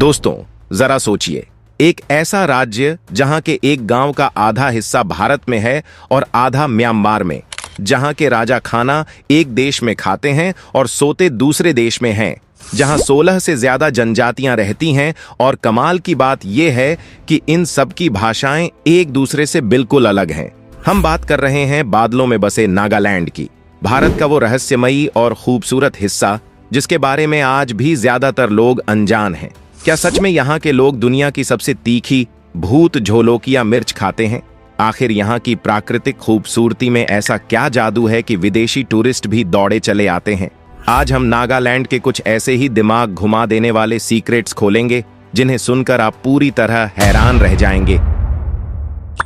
दोस्तों, जरा सोचिए, एक ऐसा राज्य जहां के एक गांव का आधा हिस्सा भारत में है और आधा म्यांमार में, जहां के राजा खाना एक देश में खाते हैं और सोते दूसरे देश में हैं, जहां 16 से ज्यादा जनजातियां रहती हैं और कमाल की बात यह है कि इन सब की भाषाएं एक दूसरे से बिल्कुल अलग हैं। हम बात कर रहे हैं बादलों में बसे नागालैंड की, भारत का वो रहस्यमयी और खूबसूरत हिस्सा जिसके बारे में आज भी ज्यादातर लोग अनजान हैं। क्या सच में यहाँ के लोग दुनिया की सबसे तीखी भूत झोलोकिया मिर्च खाते हैं? आखिर यहाँ की प्राकृतिक खूबसूरती में ऐसा क्या जादू है कि विदेशी टूरिस्ट भी दौड़े चले आते हैं? आज हम नागालैंड के कुछ ऐसे ही दिमाग घुमा देने वाले सीक्रेट्स खोलेंगे जिन्हें सुनकर आप पूरी तरह हैरान रह जाएंगे।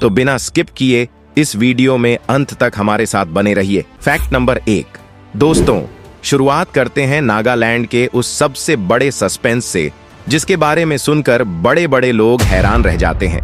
तो बिना स्किप किए इस वीडियो में अंत तक हमारे साथ बने रहिए। Fact number 1। दोस्तों, शुरुआत करते हैं नागालैंड के उस सबसे बड़े सस्पेंस से जिसके बारे में सुनकर बड़े बड़े लोग हैरान रह जाते हैं।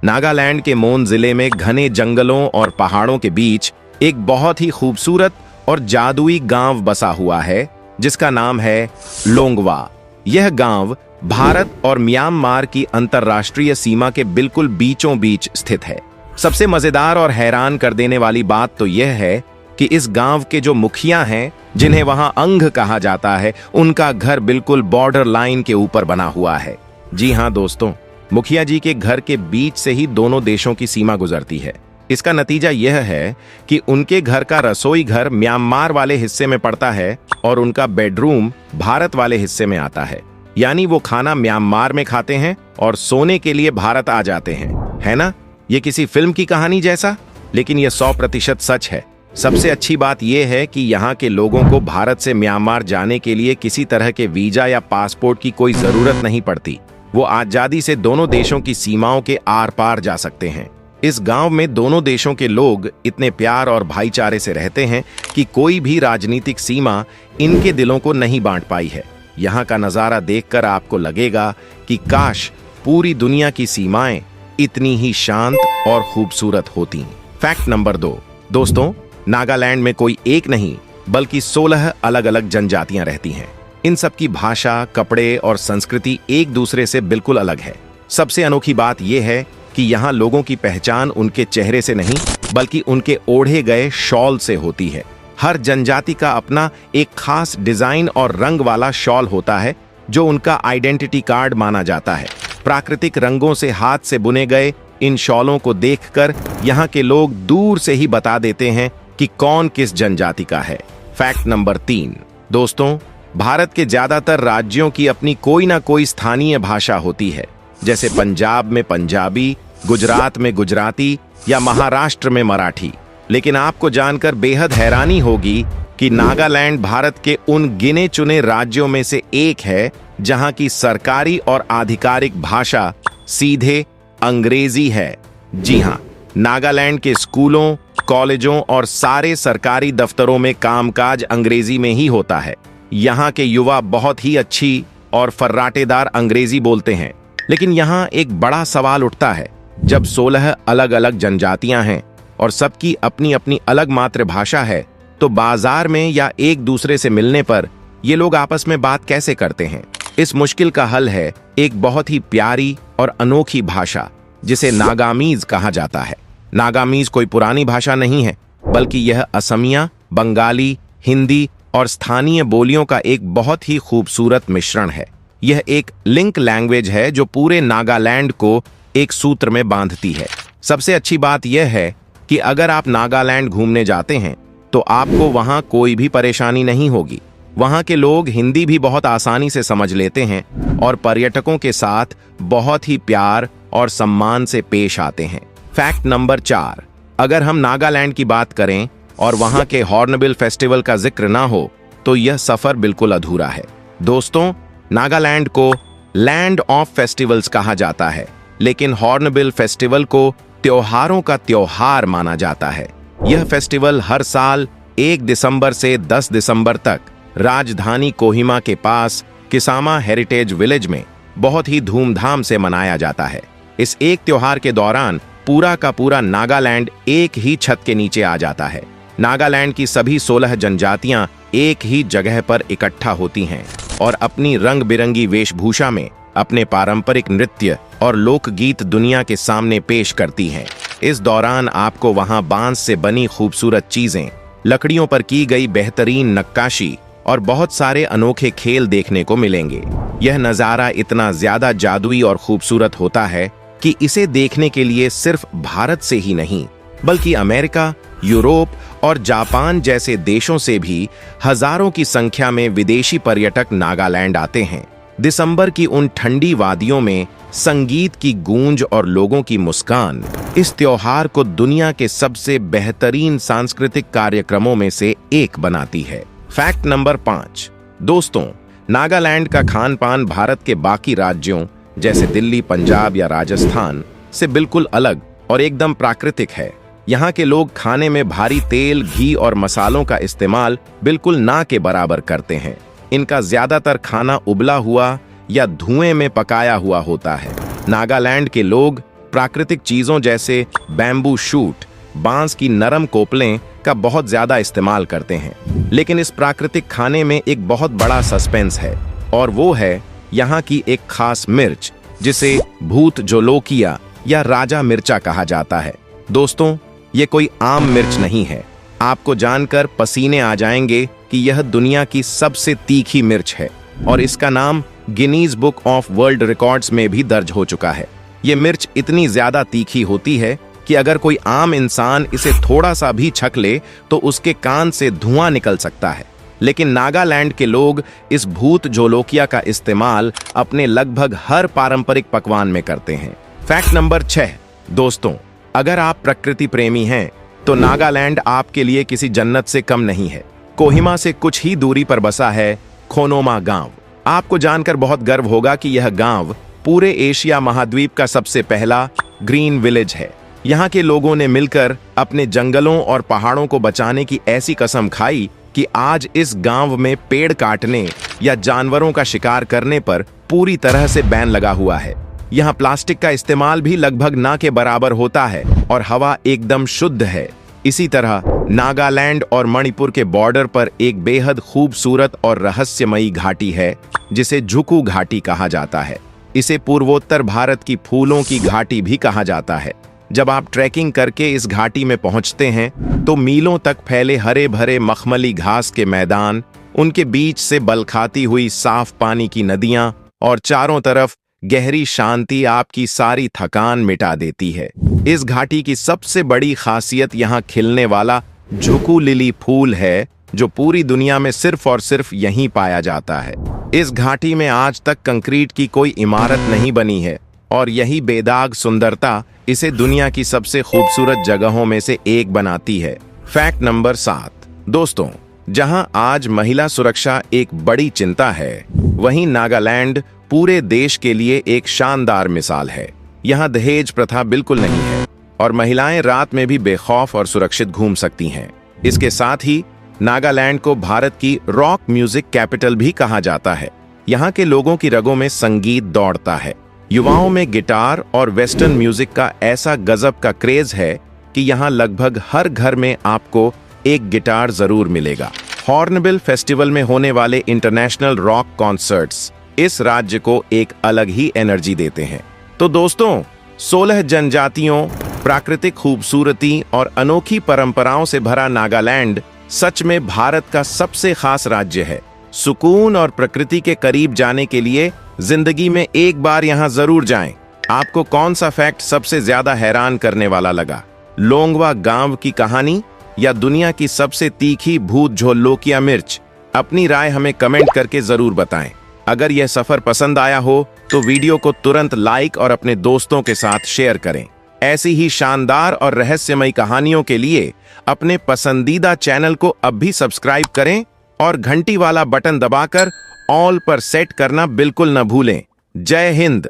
नागालैंड के मोन जिले में घने जंगलों और पहाड़ों के बीच एक बहुत ही खूबसूरत और जादुई गांव बसा हुआ है जिसका नाम है लोंगवा। यह गांव भारत और म्यांमार की अंतर्राष्ट्रीय सीमा के बिल्कुल बीचों बीच स्थित है। सबसे मजेदार और हैरान कर देने वाली बात तो यह है कि इस गांव के जो मुखिया हैं, जिन्हें वहां अंग कहा जाता है, उनका घर बिल्कुल बॉर्डर लाइन के ऊपर बना हुआ है। जी हां दोस्तों, मुखिया जी के घर के बीच से ही दोनों देशों की सीमा गुजरती है। इसका नतीजा यह है कि उनके घर का रसोई घर म्यांमार वाले हिस्से में पड़ता है और उनका बेडरूम भारत वाले हिस्से में आता है। यानी वो खाना म्यांमार में खाते हैं और सोने के लिए भारत आ जाते हैं। है ना, ये किसी फिल्म की कहानी जैसा, लेकिन यह 100% सच है। सबसे अच्छी बात यह है कि यहाँ के लोगों को भारत से म्यांमार जाने के लिए किसी तरह के वीजा या पासपोर्ट की कोई जरूरत नहीं पड़ती। वो आजादी से दोनों देशों की सीमाओं के आर पार जा सकते हैं। इस गांव में दोनों देशों के लोग इतने प्यार और भाईचारे से रहते हैं कि कोई भी राजनीतिक सीमा इनके दिलों को नहीं बांट पाई है। यहाँ का नजारा देखकर आपको लगेगा कि काश पूरी दुनिया की सीमाएं इतनी ही शांत और खूबसूरत होती। Fact number 2। दोस्तों, नागालैंड में कोई एक नहीं बल्कि 16 अलग अलग जनजातियां रहती हैं। इन सब की भाषा, कपड़े और संस्कृति एक दूसरे से बिल्कुल अलग है। सबसे अनोखी बात यह है कि यहाँ लोगों की पहचान उनके चेहरे से नहीं बल्कि उनके ओढ़े गए शॉल से होती है। हर जनजाति का अपना एक खास डिजाइन और रंग वाला शॉल होता है जो उनका आइडेंटिटी कार्ड माना जाता है। प्राकृतिक रंगों से हाथ से बुने गए इन शॉलों को देखकर यहाँ के लोग दूर से ही बता देते हैं कि कौन किस जनजाति का है। Fact number 3। दोस्तों, भारत के ज्यादातर राज्यों की अपनी कोई ना कोई स्थानीय भाषा होती है, जैसे पंजाब में पंजाबी, गुजरात में गुजराती या महाराष्ट्र में मराठी। लेकिन आपको जानकर बेहद हैरानी होगी कि नागालैंड भारत के उन गिने चुने राज्यों में से एक है जहां की सरकारी और आधिकारिक भाषा सीधे अंग्रेजी है। जी हां, नागालैंड के स्कूलों, कॉलेजों और सारे सरकारी दफ्तरों में कामकाज अंग्रेजी में ही होता है। यहाँ के युवा बहुत ही अच्छी और फर्राटेदार अंग्रेजी बोलते हैं। लेकिन यहाँ एक बड़ा सवाल उठता है, जब 16 अलग अलग जनजातियां हैं और सबकी अपनी अपनी अलग मातृभाषा है, तो बाजार में या एक दूसरे से मिलने पर ये लोग आपस में बात कैसे करते हैं? इस मुश्किल का हल है एक बहुत ही प्यारी और अनोखी भाषा जिसे नागामीज कहा जाता है। नागामीज कोई पुरानी भाषा नहीं है, बल्कि यह असमिया, बंगाली, हिंदी और स्थानीय बोलियों का एक बहुत ही खूबसूरत मिश्रण है। यह एक लिंक लैंग्वेज है जो पूरे नागालैंड को एक सूत्र में बांधती है। सबसे अच्छी बात यह है कि अगर आप नागालैंड घूमने जाते हैं तो आपको वहां कोई भी परेशानी नहीं होगी। वहां के लोग हिंदी भी बहुत आसानी से समझ लेते हैं और पर्यटकों के साथ बहुत ही प्यार और सम्मान से पेश आते हैं। Fact number 4। अगर हम नागालैंड की बात करें और वहां के हॉर्नबिल फेस्टिवल का जिक्र ना हो तो यह सफर बिल्कुल अधूरा है। दोस्तों, नागालैंड को लैंड ऑफ फेस्टिवल्स कहा जाता है, लेकिन हॉर्नबिल फेस्टिवल को त्योहारों का त्योहार माना जाता है। यह फेस्टिवल हर साल 1 दिसंबर से 10 दिसंबर तक राजधानी कोहिमा के पास किसामा हेरिटेज विलेज में बहुत ही धूमधाम से मनाया जाता है। इस एक त्योहार के दौरान पूरा का पूरा नागालैंड एक ही छत के नीचे आ जाता है। नागालैंड की सभी 16 जनजातियां एक ही जगह पर इकट्ठा होती हैं। और अपनी रंग बिरंगी वेशभूषा में अपने पारंपरिक नृत्य और लोकगीत दुनिया के सामने पेश करती हैं। इस दौरान आपको वहां बांस से बनी खूबसूरत चीजें, लकड़ियों पर की गई बेहतरीन नक्काशी और बहुत सारे अनोखे खेल देखने को मिलेंगे। यह नज़ारा इतना ज्यादा जादुई और खूबसूरत होता है कि इसे देखने के लिए सिर्फ भारत से ही नहीं बल्कि अमेरिका, यूरोप और जापान जैसे देशों से भी हजारों की संख्या में विदेशी पर्यटक नागालैंड आते हैं। दिसंबर की उन ठंडी वादियों में संगीत की गूंज और लोगों की मुस्कान इस त्योहार को दुनिया के सबसे बेहतरीन सांस्कृतिक कार्यक्रमों में से एक बनाती है। Fact number 5। दोस्तों, नागालैंड का खान पान भारत के बाकी राज्यों जैसे दिल्ली, पंजाब या राजस्थान से बिल्कुल अलग और एकदम प्राकृतिक है। यहाँ के लोग खाने में भारी तेल, घी और मसालों का इस्तेमाल बिल्कुल ना के बराबर करते हैं। इनका ज्यादातर खाना उबला हुआ या धुएं में पकाया हुआ होता है। नागालैंड के लोग प्राकृतिक चीजों जैसे बैम्बू शूट, बांस की नरम कोपलें का बहुत ज्यादा इस्तेमाल करते हैं। लेकिन इस प्राकृतिक खाने में एक बहुत बड़ा सस्पेंस है और वो है यहाँ की एक खास मिर्च जिसे भूत जोलोकिया या राजा मिर्चा कहा जाता है। दोस्तों, ये कोई आम मिर्च नहीं है। आपको जानकर पसीने आ जाएंगे कि यह दुनिया की सबसे तीखी मिर्च है और इसका नाम Guinness book of world records में भी दर्ज हो चुका है। ये मिर्च इतनी ज्यादा तीखी होती है कि अगर कोई आम इंसान इसे थोड़ा सा भी छक ले तो उसके कान से धुआं निकल सकता है। लेकिन नागालैंड के लोग इस भूत जोलोकिया का इस्तेमाल अपने लगभग हर पारंपरिक पकवान में करते हैं। Fact number 6। दोस्तों, अगर आप प्रकृति प्रेमी हैं तो नागालैंड आपके लिए किसी जन्नत से कम नहीं है। कोहिमा से कुछ ही दूरी पर बसा है खोनोमा गांव। आपको जानकर बहुत गर्व होगा कि यह गांव पूरे एशिया महाद्वीप का सबसे पहला ग्रीन विलेज है। यहाँ के लोगों ने मिलकर अपने जंगलों और पहाड़ों को बचाने की ऐसी कसम खाई कि आज इस गांव में पेड़ काटने या जानवरों का शिकार करने पर पूरी तरह से बैन लगा हुआ है। यहाँ प्लास्टिक का इस्तेमाल भी लगभग ना के बराबर होता है और हवा एकदम शुद्ध है। इसी तरह नागालैंड और मणिपुर के बॉर्डर पर एक बेहद खूबसूरत और रहस्यमयी घाटी है जिसे जुकू घाटी कहा जाता है। इसे पूर्वोत्तर भारत की फूलों की घाटी भी कहा जाता है। जब आप ट्रैकिंग करके इस घाटी में पहुंचते हैं तो मीलों तक फैले हरे भरे मखमली घास के मैदान, उनके बीच से बलखाती हुई साफ पानी की नदियां और चारों तरफ गहरी शांति आपकी सारी थकान मिटा देती है। इस घाटी की सबसे बड़ी खासियत यहाँ खिलने वाला जुकू लिली फूल है जो पूरी दुनिया में सिर्फ और सिर्फ यहीं पाया जाता है। इस घाटी में आज तक कंक्रीट की कोई इमारत नहीं बनी है और यही बेदाग सुंदरता इसे दुनिया की सबसे खूबसूरत जगहों में से एक बनाती है। Fact number 7। दोस्तों, जहां आज महिला सुरक्षा एक बड़ी चिंता है, वहीं नागालैंड पूरे देश के लिए एक शानदार मिसाल है। यहाँ दहेज प्रथा बिल्कुल नहीं है और महिलाएं रात में भी बेखौफ और सुरक्षित घूम सकती हैं। इसके साथ ही नागालैंड को भारत की रॉक म्यूजिक कैपिटल भी कहा जाता है। यहाँ के लोगों की रगों में संगीत दौड़ता है। युवाओं में गिटार और वेस्टर्न म्यूजिक का ऐसा गजब का क्रेज है कि यहाँ लगभग हर घर में आपको एक गिटार जरूर मिलेगा। हॉर्नबिल फेस्टिवल में होने वाले इंटरनेशनल रॉक कॉन्सर्ट्स इस राज्य को एक अलग ही एनर्जी देते हैं। तो दोस्तों, 16 जनजातियों, प्राकृतिक खूबसूरती और अनोखी परंपराओं से भरा नागालैंड सच में भारत का सबसे खास राज्य है। सुकून और प्रकृति के करीब जाने के लिए जिंदगी में एक बार यहाँ जरूर जाएं। आपको कौन सा फैक्ट सबसे ज्यादा हैरान करने वाला लगा? लोंगवा गांव की कहानी या दुनिया की सबसे तीखी भूत जोलोकिया मिर्च? अपनी राय हमें कमेंट करके जरूर बताएं। अगर यह सफर पसंद आया हो तो वीडियो को तुरंत लाइक और अपने दोस्तों के साथ शेयर करें। ऐसी ही शानदार और रहस्यमयी कहानियों के लिए अपने पसंदीदा चैनल को अब भी सब्सक्राइब करें और घंटी वाला बटन दबाकर ऑल पर सेट करना बिल्कुल न भूलें। जय हिंद।